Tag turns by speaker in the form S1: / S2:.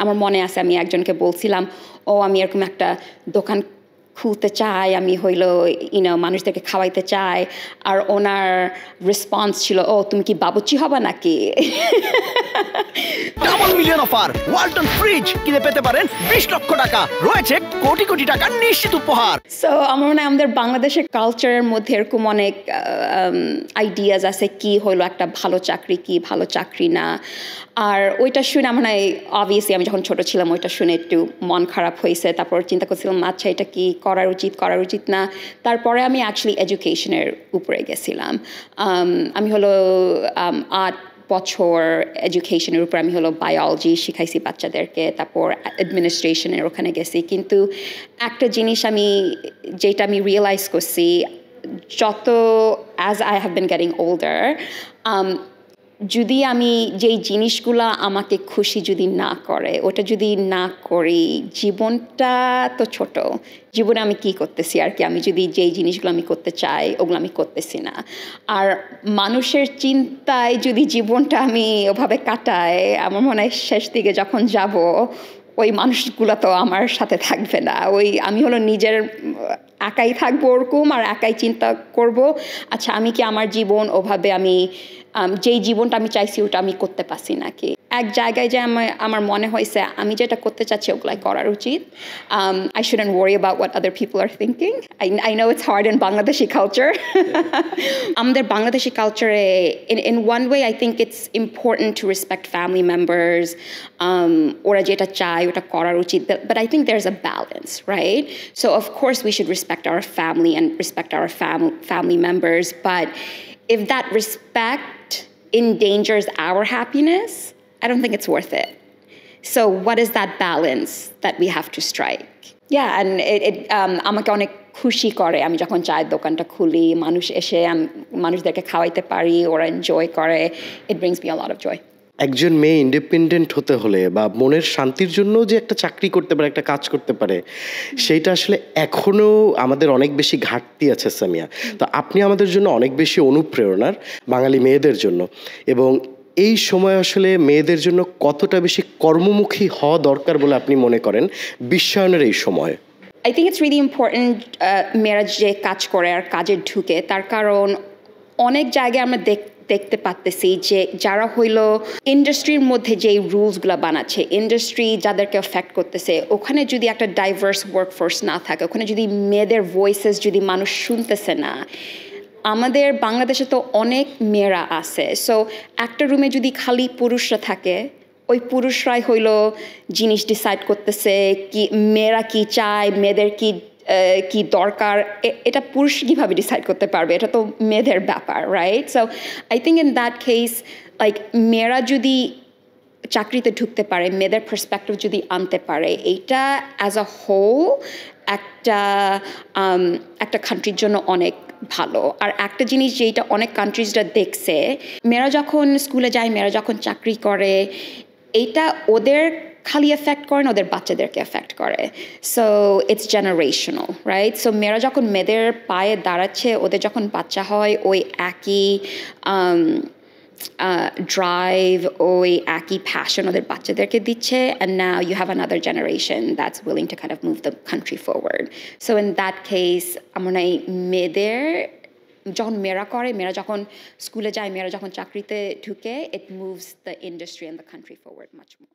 S1: আমার মনে আছে আমি একজনকে বলছিলাম আমি এরকম একটা দোকান খুলতে চাই, আমি হইলো মানুষদেরকে খাওয়াইতে চাই, আর ওনার রেসপন্স ছিল তুমি কি বাবুর্চি হবা নাকি।
S2: Double million offer Walton fridge কিনে পেতে পারেন 20 লক্ষ টাকা, রয়েছে কোটি কোটি টাকার নিশ্চিত উপহার।
S1: সো আমার মনে হয় আমাদের বাংলাদেশের কালচারের মধ্যে এরকম অনেক আইডিয়াস আছে কি হইলো একটা ভালো চাকরি, কি ভালো চাকরি না। আর ওইটা শুনে আমার অবভিয়াসলি আমি যখন ছোট ছিলাম ওইটা শুনে একটু মন খারাপ হয়েছে, তারপর চিন্তা করছিলাম আচ্ছা এটা কি করা উচিত না। তারপরে আমি অ্যাকচুয়ালি এডুকেশনের উপরে গেছিলাম। আমি হলো 8 বছর এডুকেশনের উপর আমি হলো বায়োলজি শিখাইছি বাচ্চাদেরকে, তারপর অ্যাডমিনিস্ট্রেশনের ওখানে গেছি। কিন্তু একটা জিনিস যেটা আমি রিয়েলাইজ করছি, যত as I have been getting older, যদি আমি যেই জিনিসগুলো আমাকে খুশি যদি না করে, ওটা যদি না করি, জীবনটা তো ছোট, জীবনে আমি কি করতেছি আর কি। আমি যদি যেই জিনিসগুলো আমি করতে চাই ওগুলো আমি করতেছি না। আর মানুষের চিন্তায় যদি জীবনটা আমি ওভাবে কাটাই, আমার মনে হয় শেষ দিকে যখন যাব ওই মানুষগুলো তো আমার সাথে থাকবে না। আমি হলো নিজের একাই থাকবো ওরকম, আর একাই চিন্তা করব আচ্ছা আমি কি আমার জীবন ওভাবে আমি যেই জীবনটা আমি চাইছি ওটা আমি করতে পারছি নাকি। এক জায়গায় যে আমার মনে হয়েছে আমি যেটা করতে চাচ্ছি ওগুলাই করার উচিত। I shouldn't worry about what other people are thinking. I know it's hard in Bangladeshi culture. আমাদের Bangladeshi culture, in one way I think it's important to respect family members. ওরা যেটা চায় ওটা করার উচিত, but I think there's a balance, right? So of course we should respect our family and respect our family members, but if that respect endangers our happiness, I don't think it's worth it. So what is that balance that we have to strike? Yeah, and it আমাকে অনেক খুশি করে আমি যখন চায়ের দোকানটা খুলি, মানুষ এসে মানুষদেরকে খাওয়াইতে পারি, ওরা এনজয় করে, it brings me a lot of joy.
S3: একজন মেয়ে ইন্ডিপেন্ডেন্ট হতে হলে বা মনের শান্তির জন্য যে একটা চাকরি করতে পারে, একটা কাজ করতে পারে, সেইটা আসলে এখনো আমাদের অনেক বেশি ঘাটতি আছে সামিয়া। তো আপনি আমাদের জন্য অনেক বেশি অনুপ্রেরণার বাঙালি মেয়েদের জন্য, এবং এই সময় আসলে মেয়েদের জন্য কতটা বেশি কর্মমুখী হওয়া দরকার বলে আপনি মনে করেন বিশ্বায়নের এই সময়?
S1: I think it's really important মেয়েরা যে কাজ করে আর কাজে ঢুকে, তার কারণ অনেক জায়গায় আমরা দেখতে পাচ্ছি যে যারা হইলো ইন্ডাস্ট্রির মধ্যে যেই রুলসগুলো বানাচ্ছে, ইন্ডাস্ট্রি যাদেরকে এফেক্ট করতেছে, ওখানে যদি একটা ডাইভার্স ওয়ার্কফোর্স না থাকে, ওখানে যদি মেয়েদের ভয়েসেস যদি মানুষ শুনতেছে না, আমাদের বাংলাদেশে তো অনেক মেয়েরা আছে, সো একটা রুমে যদি খালি পুরুষরা থাকে, ওই পুরুষরাই হইলো জিনিস ডিসাইড করতেছে কি মেয়েরা কি চায়, মেয়েদের কি দরকার, এটা পুরুষ কীভাবে ডিসাইড করতে পারবে? এটা তো মেয়েদের ব্যাপার, right? So I think in that case like মেয়েরা যদি চাকরিতে ঢুকতে পারে, মেয়েদের পার্সপেক্টিভ যদি আনতে পারে, এইটা অ্যাজ আ হোল একটা কান্ট্রির জন্য অনেক ভালো। আর একটা জিনিস যেটা অনেক কান্ট্রিজরা দেখছে, মেয়েরা যখন স্কুলে যায়, মেয়েরা যখন চাকরি করে, এইটা ওদের খালি এফেক্ট করে না, ওদের বাচ্চাদেরকে এফেক্ট করে। So it's generational, right? So মেয়েরা যখন মেয়েদের পায়ে দাঁড়াচ্ছে, ওদের যখন বাচ্চা হয়, ওই একই drive, ওই একই passion ওদের বাচ্চাদেরকে দিচ্ছে, and now you have another generation that's willing to kind of move the country forward. So in that case, আমার মনে হয় মেয়েদের যখন মেয়েরা যখন স্কুলে যায়, মেয়েরা যখন চাকরিতে ঢুকে, it moves the industry and the country forward much more.